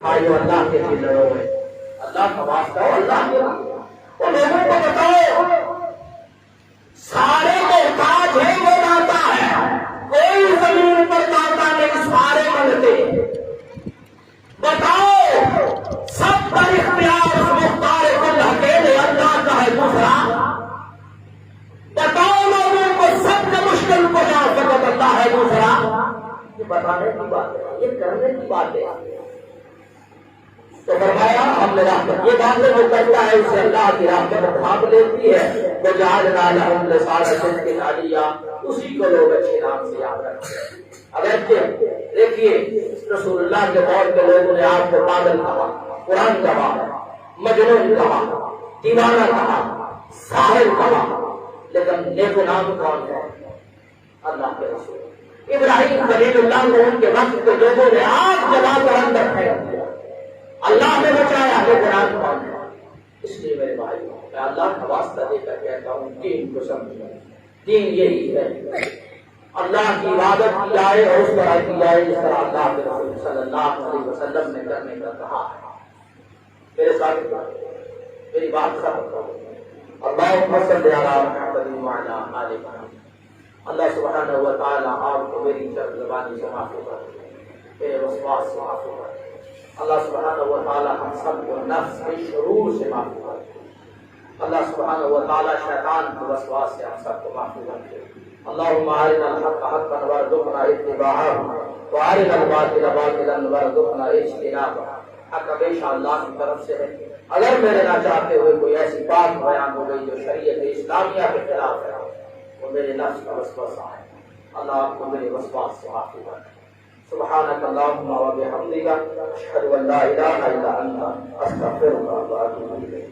آئیو اللہ کے لیے لڑو ہے، اللہ کا واسطہ ہو، اللہ کے لیے وہ لوگوں کو بتاؤ سارے محتاج ہے وہ داتا ہے، کوئی زمین پر داتا نہیں، سارے بنتے بتاؤ سب پر اختیار اس مختار کل اکیلے اللہ کا ہے دوسرا، بتاؤ لوگوں کو سب سے مشکل کو جا فقط اللہ ہے دوسرا، یہ بتانے کی بات ہے، یہ کرنے کی بات ہے۔ تو فرمایا ہم نے رحمت، یہ باتیں جو کرتا ہے اسے اللہ کی رحمت بھاگ لیتی ہے، وہ جعلنا لہم لسان صدق علیہ، اسی کو لوگ اچھے نام سے یاد رکھتے ہیں۔ اگرچہ دیکھیے رسول اللہ کے دور کے لوگوں نے آپ کو پاگل کہا، قرآن کہا، مجنون کہا، دیوانہ کہا، ساحر کہا، لیکن نیک نام کون ہے؟ اللہ کے رسول ابراہیم خلیل اللہ کو ان کے وقت کے لوگوں نے آگ جلا کر اندر پھینک دیا، اللہ نے بچایا، یہ قرآن کون ہے؟ اس لیے میرے بھائی میں اللہ کا واسطہ دے کر کہتا ہوں دین کو سمجھو، دین یہی ہے اللہ کی عبادت کی جائے اور اس طرح کی جائے جس طرح اللہ کے رسول صلی اللہ علیہ وسلم نے کرنے کا کہا ہے۔ میرے ساتھ میری بات ختم کرو، اللہم صلی علی محمد وعلی آل محمد۔ اللہ سبحانہ و تعالی آپ کو میری زبانی سے معافی کر، میرے وسواس سے معافی کر، اللہ سبحانہ و تعالی ہم سب کو نفس کے شرور سے معافی کر، اللہ سبحانہ و تعالی شیطان کے وسواس سے ہم سب کو معافی کر۔ اللہم ارنا الحق حقا وارزقنا اتباعہ وارنا الباطل باطلا وارزقنا اجتنابہ۔ حق ہمیشہ اللہ کی طرف سے ہے، اگر میرے نہ چاہتے ہوئے کوئی ایسی بات بیان ہو گئی جو شریعت اسلامیہ کے خلاف ہے وہ میرے نفس کا وسوسہ ہے، اللہ آپ کو میرے وسواس سے معافی کر۔ سبحانک اللہم و بحمدک اشہد ان لا الہ الا انت استغفرک و اتوب الیک۔